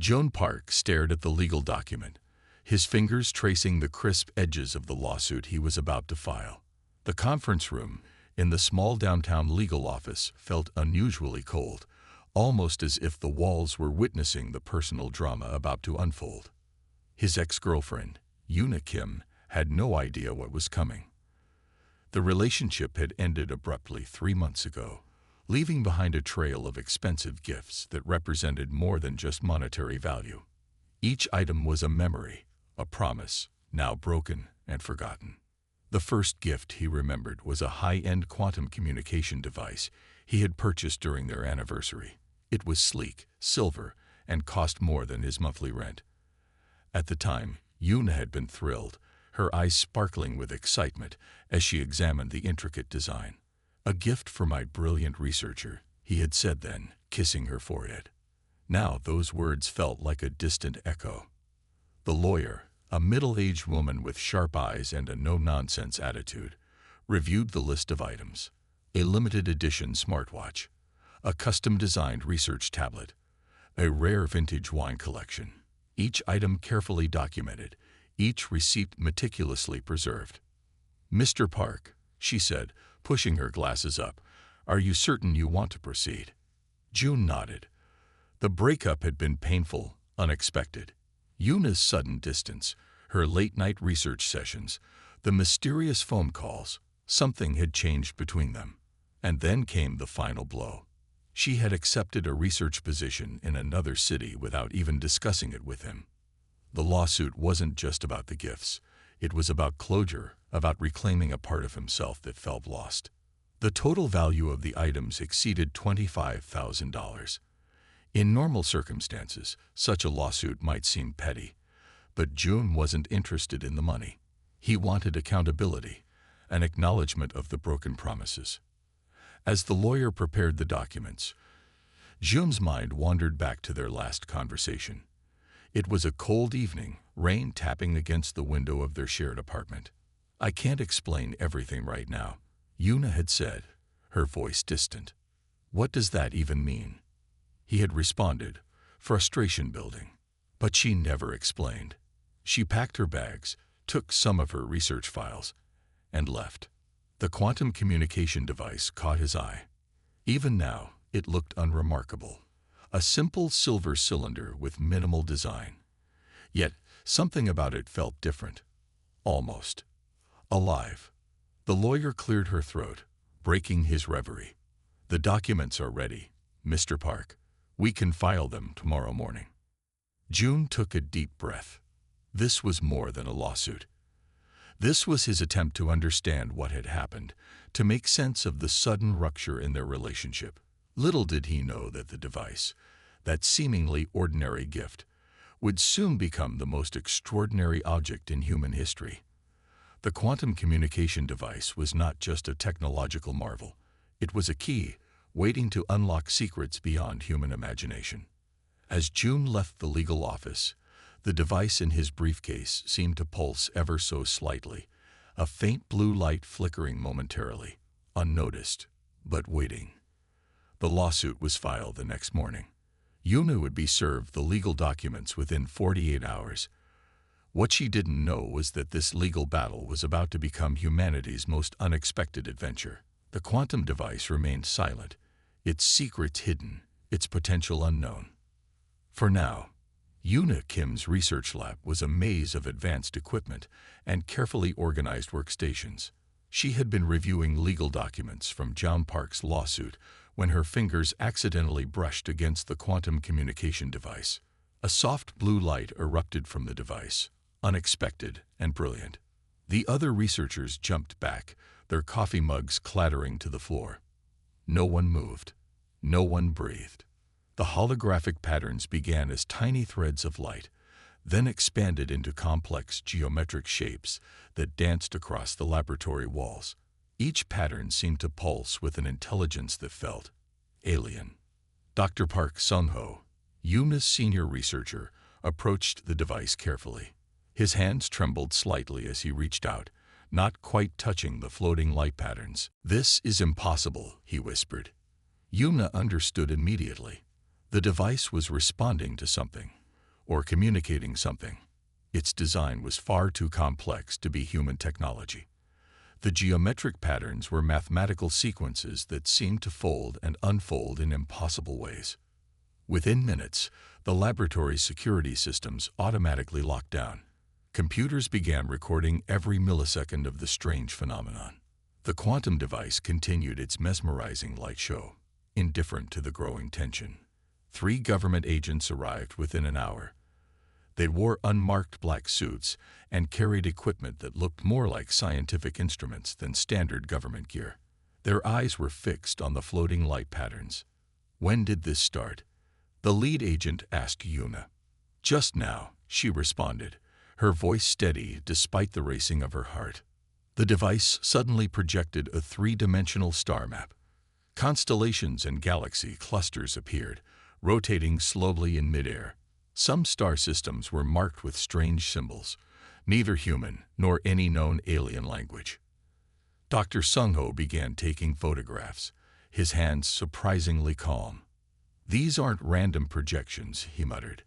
Joan Park stared at the legal document, his fingers tracing the crisp edges of the lawsuit he was about to file. The conference room in the small downtown legal office felt unusually cold, almost as if the walls were witnessing the personal drama about to unfold. His ex-girlfriend, Yoona Kim, had no idea what was coming. The relationship had ended abruptly 3 months ago, leaving behind a trail of expensive gifts that represented more than just monetary value. Each item was a memory, a promise, now broken and forgotten. The first gift he remembered was a high-end quantum communication device he had purchased during their anniversary. It was sleek, silver, and cost more than his monthly rent. At the time, Yoona had been thrilled, her eyes sparkling with excitement as she examined the intricate design. "A gift for my brilliant researcher," he had said then, kissing her forehead. Now those words felt like a distant echo. The lawyer, a middle-aged woman with sharp eyes and a no-nonsense attitude, reviewed the list of items. A limited-edition smartwatch, a custom-designed research tablet, a rare vintage wine collection, each item carefully documented, each receipt meticulously preserved. "Mr. Park," she said, pushing her glasses up, "are you certain you want to proceed?" June nodded. The breakup had been painful, unexpected. Yoona's sudden distance, her late-night research sessions, the mysterious phone calls, something had changed between them. And then came the final blow. She had accepted a research position in another city without even discussing it with him. The lawsuit wasn't just about the gifts. It was about closure, about reclaiming a part of himself that felt lost. The total value of the items exceeded $25,000. In normal circumstances, such a lawsuit might seem petty, but June wasn't interested in the money. He wanted accountability, an acknowledgement of the broken promises. As the lawyer prepared the documents, June's mind wandered back to their last conversation. It was a cold evening, rain tapping against the window of their shared apartment. "I can't explain everything right now," Yoona had said, her voice distant. "What does that even mean?" He had responded, frustration building. But she never explained. She packed her bags, took some of her research files, and left. The quantum communication device caught his eye. Even now, it looked unremarkable. A simple silver cylinder with minimal design. Yet, something about it felt different. Almost alive. The lawyer cleared her throat, breaking his reverie. "The documents are ready, Mr. Park. We can file them tomorrow morning." June took a deep breath. This was more than a lawsuit. This was his attempt to understand what had happened, to make sense of the sudden rupture in their relationship. Little did he know that the device, that seemingly ordinary gift, would soon become the most extraordinary object in human history. The quantum communication device was not just a technological marvel. It was a key, waiting to unlock secrets beyond human imagination. As June left the legal office, the device in his briefcase seemed to pulse ever so slightly, a faint blue light flickering momentarily, unnoticed, but waiting. The lawsuit was filed the next morning. Yoona would be served the legal documents within 48 hours. What she didn't know was that this legal battle was about to become humanity's most unexpected adventure. The quantum device remained silent, its secrets hidden, its potential unknown. For now, Yoona Kim's research lab was a maze of advanced equipment and carefully organized workstations. She had been reviewing legal documents from Joan Park's lawsuit when her fingers accidentally brushed against the quantum communication device. A soft blue light erupted from the device, unexpected and brilliant. The other researchers jumped back, their coffee mugs clattering to the floor. No one moved. No one breathed. The holographic patterns began as tiny threads of light, then expanded into complex geometric shapes that danced across the laboratory walls. Each pattern seemed to pulse with an intelligence that felt alien. Dr. Park Sung-ho, Yoona's senior researcher, approached the device carefully. His hands trembled slightly as he reached out, not quite touching the floating light patterns. "This is impossible," he whispered. Yoona understood immediately. The device was responding to something, or communicating something. Its design was far too complex to be human technology. The geometric patterns were mathematical sequences that seemed to fold and unfold in impossible ways. Within minutes, the laboratory's security systems automatically locked down. Computers began recording every millisecond of the strange phenomenon. The quantum device continued its mesmerizing light show, indifferent to the growing tension. 3 government agents arrived within an hour. They wore unmarked black suits and carried equipment that looked more like scientific instruments than standard government gear. Their eyes were fixed on the floating light patterns. "When did this start?" the lead agent asked Yuna. "Just now," she responded, her voice steady despite the racing of her heart. The device suddenly projected a 3-dimensional star map. Constellations and galaxy clusters appeared, rotating slowly in midair. Some star systems were marked with strange symbols, neither human nor any known alien language. Dr. Sung-ho began taking photographs, his hands surprisingly calm. "These aren't random projections," he muttered.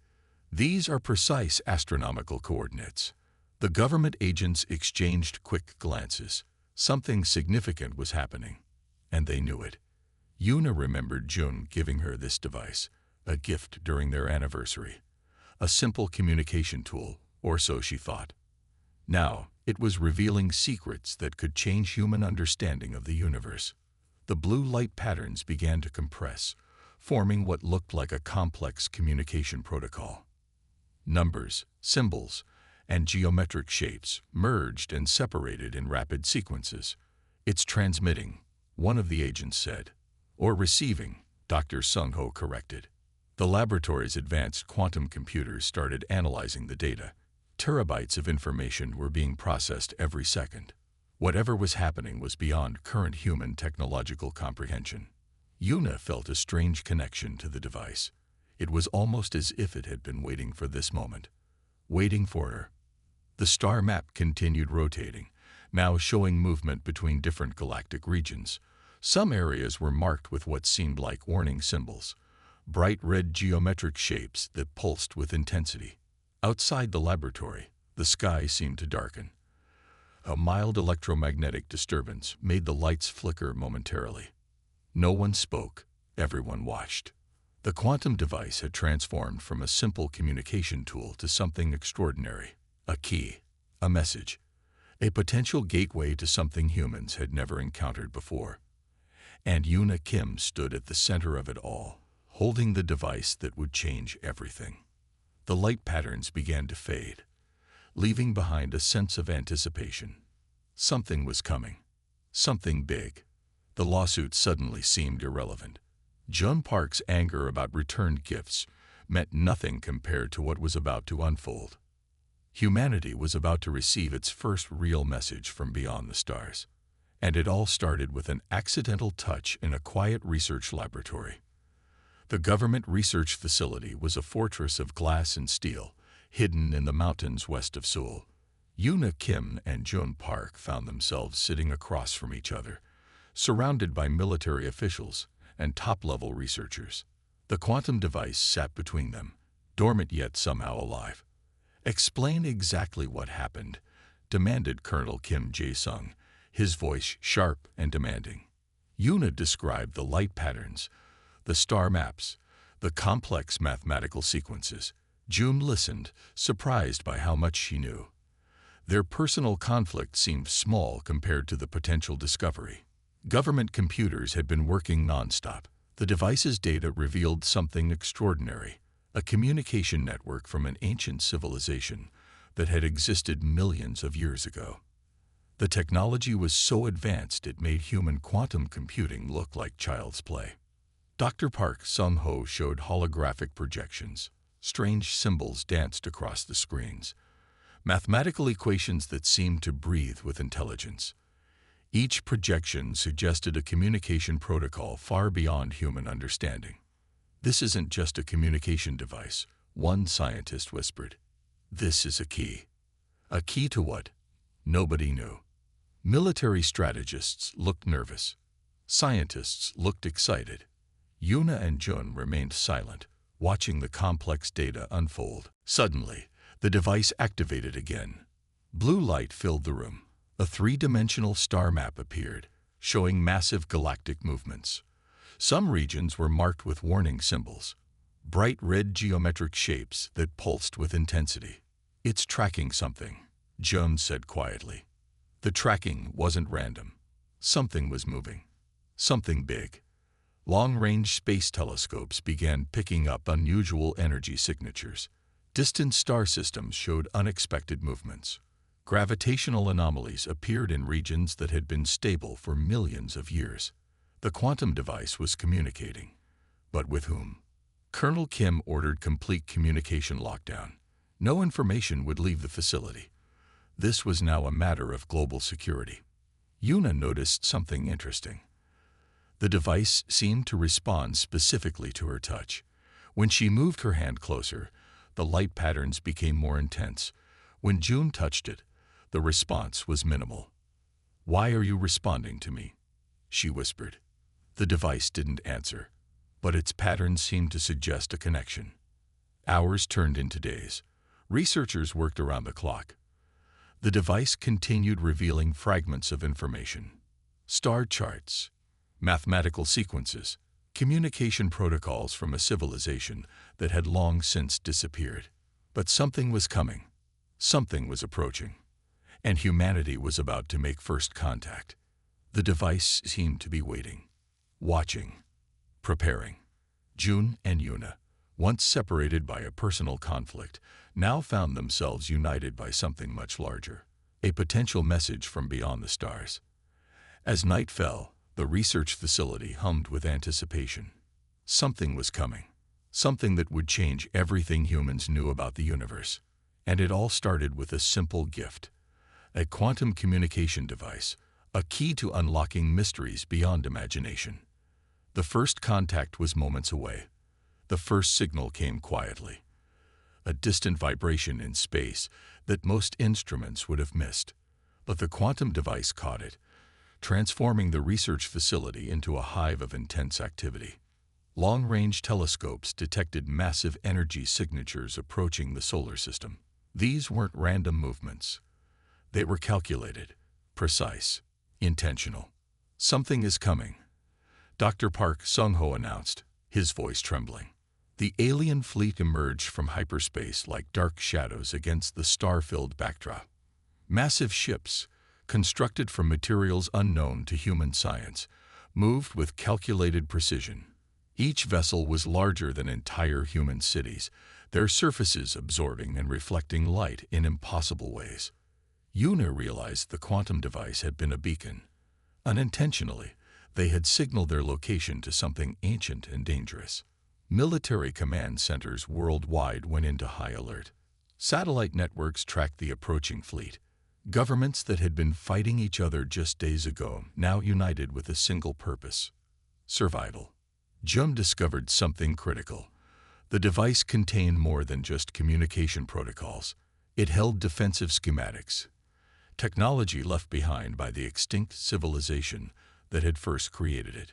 "These are precise astronomical coordinates." The government agents exchanged quick glances. Something significant was happening, and they knew it. Yuna remembered Jun giving her this device, a gift during their anniversary. A simple communication tool, or so she thought. Now, it was revealing secrets that could change human understanding of the universe. The blue light patterns began to compress, forming what looked like a complex communication protocol. Numbers, symbols, and geometric shapes merged and separated in rapid sequences. "It's transmitting," one of the agents said. "Or receiving," Dr. Sung-ho corrected. The laboratory's advanced quantum computers started analyzing the data. Terabytes of information were being processed every second. Whatever was happening was beyond current human technological comprehension. Yuna felt a strange connection to the device. It was almost as if it had been waiting for this moment. Waiting for her. The star map continued rotating, now showing movement between different galactic regions. Some areas were marked with what seemed like warning symbols, bright red geometric shapes that pulsed with intensity. Outside the laboratory, the sky seemed to darken. A mild electromagnetic disturbance made the lights flicker momentarily. No one spoke, everyone watched. The quantum device had transformed from a simple communication tool to something extraordinary. A key, a message, a potential gateway to something humans had never encountered before. And Yuna Kim stood at the center of it all, holding the device that would change everything. The light patterns began to fade, leaving behind a sense of anticipation. Something was coming. Something big. The lawsuit suddenly seemed irrelevant. Jun Park's anger about returned gifts meant nothing compared to what was about to unfold. Humanity was about to receive its first real message from beyond the stars. And it all started with an accidental touch in a quiet research laboratory. The government research facility was a fortress of glass and steel, hidden in the mountains west of Seoul. Yuna Kim and Jun Park found themselves sitting across from each other, surrounded by military officials and top-level researchers. The quantum device sat between them, dormant yet somehow alive. "Explain exactly what happened," demanded Colonel Kim Jae-sung, his voice sharp and demanding. Yuna described the light patterns, the star maps, the complex mathematical sequences. Jun listened, surprised by how much she knew. Their personal conflict seemed small compared to the potential discovery. Government computers had been working nonstop. The device's data revealed something extraordinary, a communication network from an ancient civilization that had existed millions of years ago. The technology was so advanced it made human quantum computing look like child's play. Dr. Park Sung-ho showed holographic projections. Strange symbols danced across the screens, mathematical equations that seemed to breathe with intelligence. Each projection suggested a communication protocol far beyond human understanding. "This isn't just a communication device," one scientist whispered. "This is a key." A key to what? Nobody knew. Military strategists looked nervous. Scientists looked excited. Yuna and Jun remained silent, watching the complex data unfold. Suddenly, the device activated again. Blue light filled the room. A three-dimensional star map appeared, showing massive galactic movements. Some regions were marked with warning symbols, bright red geometric shapes that pulsed with intensity. "It's tracking something," Jones said quietly. The tracking wasn't random. Something was moving. Something big. Long-range space telescopes began picking up unusual energy signatures. Distant star systems showed unexpected movements. Gravitational anomalies appeared in regions that had been stable for millions of years. The quantum device was communicating. But with whom? Colonel Kim ordered complete communication lockdown. No information would leave the facility. This was now a matter of global security. Yuna noticed something interesting. The device seemed to respond specifically to her touch. When she moved her hand closer, the light patterns became more intense. When June touched it, the response was minimal. "Why are you responding to me?" she whispered. The device didn't answer, but its patterns seemed to suggest a connection. Hours turned into days. Researchers worked around the clock. The device continued revealing fragments of information. Star charts, mathematical sequences, communication protocols from a civilization that had long since disappeared. But something was coming. Something was approaching. And humanity was about to make first contact. The device seemed to be waiting, watching, preparing. June and Yuna, once separated by a personal conflict, now found themselves united by something much larger, a potential message from beyond the stars. As night fell, the research facility hummed with anticipation. Something was coming, something that would change everything humans knew about the universe. And it all started with a simple gift, a quantum communication device, a key to unlocking mysteries beyond imagination. The first contact was moments away. The first signal came quietly, a distant vibration in space that most instruments would have missed. But the quantum device caught it, transforming the research facility into a hive of intense activity. Long-range telescopes detected massive energy signatures approaching the solar system. These weren't random movements. They were calculated, precise, intentional. "Something is coming," Dr. Park Sung-ho announced, his voice trembling. The alien fleet emerged from hyperspace like dark shadows against the star-filled backdrop. Massive ships, constructed from materials unknown to human science, moved with calculated precision. Each vessel was larger than entire human cities, their surfaces absorbing and reflecting light in impossible ways. Yuna realized the quantum device had been a beacon. Unintentionally, they had signaled their location to something ancient and dangerous. Military command centers worldwide went into high alert. Satellite networks tracked the approaching fleet. Governments that had been fighting each other just days ago now united with a single purpose: survival. Jum discovered something critical. The device contained more than just communication protocols. It held defensive schematics, technology left behind by the extinct civilization that had first created it.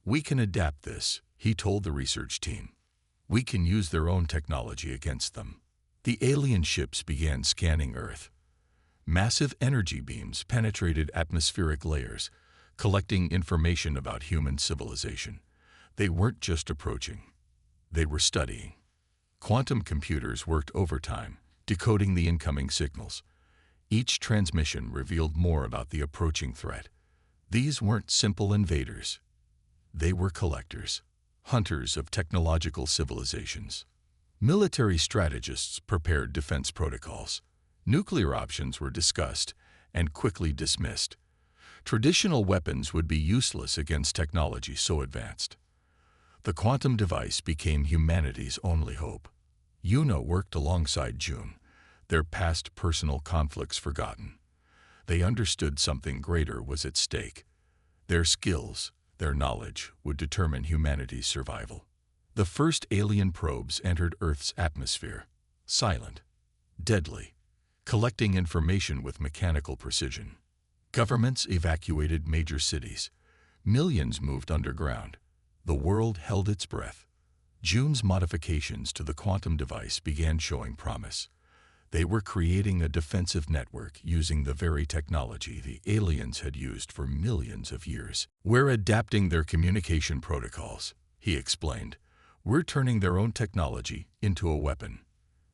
"We can adapt this," he told the research team. "We can use their own technology against them." The alien ships began scanning Earth. Massive energy beams penetrated atmospheric layers, collecting information about human civilization. They weren't just approaching. They were studying. Quantum computers worked overtime, decoding the incoming signals. Each transmission revealed more about the approaching threat. These weren't simple invaders. They were collectors, hunters of technological civilizations. Military strategists prepared defense protocols. Nuclear options were discussed and quickly dismissed. Traditional weapons would be useless against technology so advanced. The quantum device became humanity's only hope. Yuna worked alongside June, their past personal conflicts forgotten. They understood something greater was at stake. Their skills, their knowledge, would determine humanity's survival. The first alien probes entered Earth's atmosphere, silent, deadly, collecting information with mechanical precision. Governments evacuated major cities. Millions moved underground. The world held its breath. June's modifications to the quantum device began showing promise. They were creating a defensive network using the very technology the aliens had used for millions of years. "We're adapting their communication protocols," he explained. "We're turning their own technology into a weapon."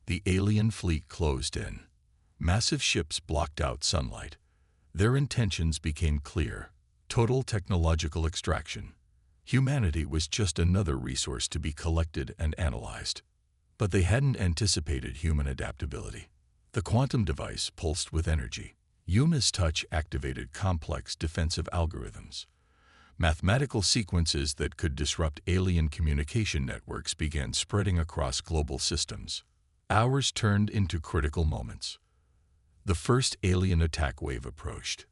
The alien fleet closed in. Massive ships blocked out sunlight. Their intentions became clear: total technological extraction. Humanity was just another resource to be collected and analyzed. But they hadn't anticipated human adaptability. The quantum device pulsed with energy. Yuna's touch activated complex defensive algorithms. Mathematical sequences that could disrupt alien communication networks began spreading across global systems. Hours turned into critical moments. The first alien attack wave approached.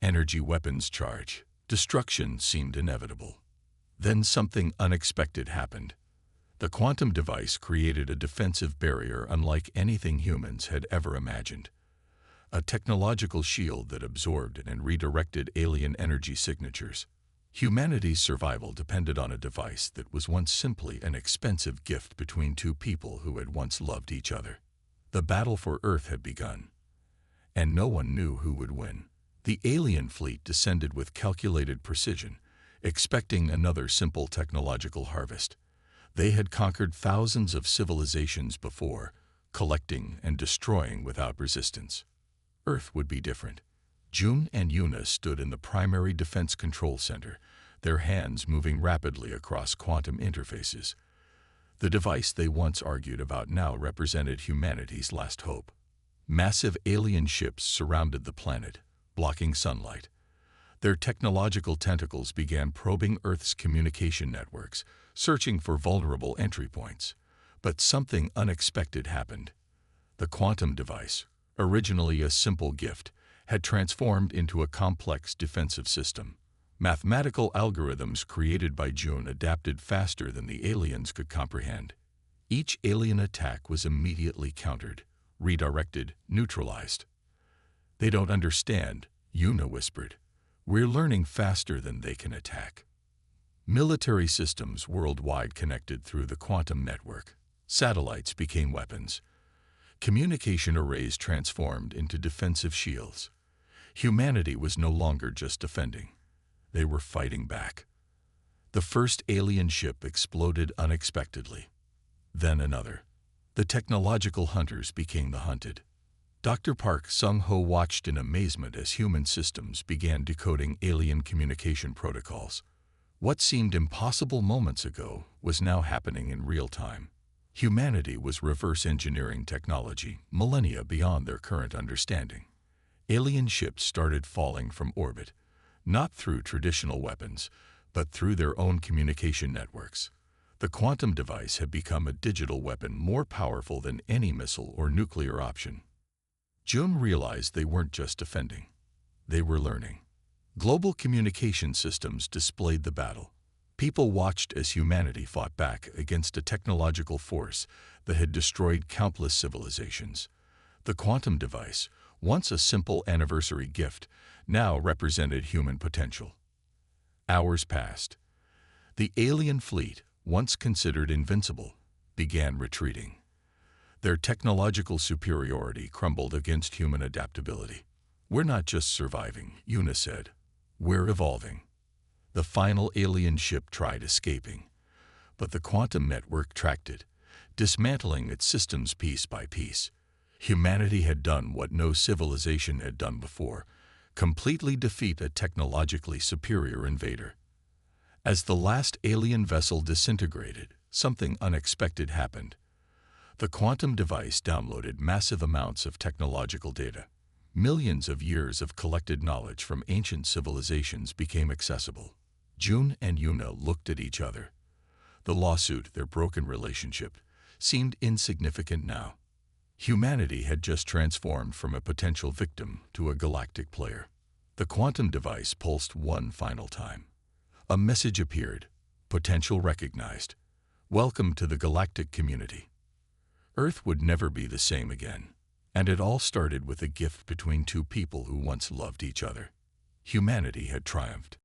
Energy weapons charge. Destruction seemed inevitable. Then something unexpected happened. The quantum device created a defensive barrier unlike anything humans had ever imagined. A technological shield that absorbed and redirected alien energy signatures. Humanity's survival depended on a device that was once simply an expensive gift between two people who had once loved each other. The battle for Earth had begun, and no one knew who would win. The alien fleet descended with calculated precision, expecting another simple technological harvest. They had conquered thousands of civilizations before, collecting and destroying without resistance. Earth would be different. June and Yuna stood in the primary defense control center, their hands moving rapidly across quantum interfaces. The device they once argued about now represented humanity's last hope. Massive alien ships surrounded the planet, blocking sunlight. Their technological tentacles began probing Earth's communication networks, searching for vulnerable entry points. But something unexpected happened. The quantum device, originally a simple gift, had transformed into a complex defensive system. Mathematical algorithms created by June adapted faster than the aliens could comprehend. Each alien attack was immediately countered, redirected, neutralized. "They don't understand," Yuna whispered. "We're learning faster than they can attack." Military systems worldwide connected through the quantum network. Satellites became weapons. Communication arrays transformed into defensive shields. Humanity was no longer just defending. They were fighting back. The first alien ship exploded unexpectedly. Then another. The technological hunters became the hunted. Dr. Park Sung-ho watched in amazement as human systems began decoding alien communication protocols. What seemed impossible moments ago was now happening in real time. Humanity was reverse engineering technology millennia beyond their current understanding. Alien ships started falling from orbit, not through traditional weapons, but through their own communication networks. The quantum device had become a digital weapon more powerful than any missile or nuclear option. June realized they weren't just defending. They were learning. Global communication systems displayed the battle. People watched as humanity fought back against a technological force that had destroyed countless civilizations. The quantum device, once a simple anniversary gift, now represented human potential. Hours passed. The alien fleet, once considered invincible, began retreating. Their technological superiority crumbled against human adaptability. "We're not just surviving," Yuna said. "We're evolving." The final alien ship tried escaping, but the quantum network tracked it, dismantling its systems piece by piece. Humanity had done what no civilization had done before: completely defeat a technologically superior invader. As the last alien vessel disintegrated, something unexpected happened. The quantum device downloaded massive amounts of technological data. Millions of years of collected knowledge from ancient civilizations became accessible. June and Yuna looked at each other. The lawsuit, their broken relationship, seemed insignificant now. Humanity had just transformed from a potential victim to a galactic player. The quantum device pulsed one final time. A message appeared. Potential recognized. Welcome to the galactic community. Earth would never be the same again. And it all started with a gift between two people who once loved each other. Humanity had triumphed.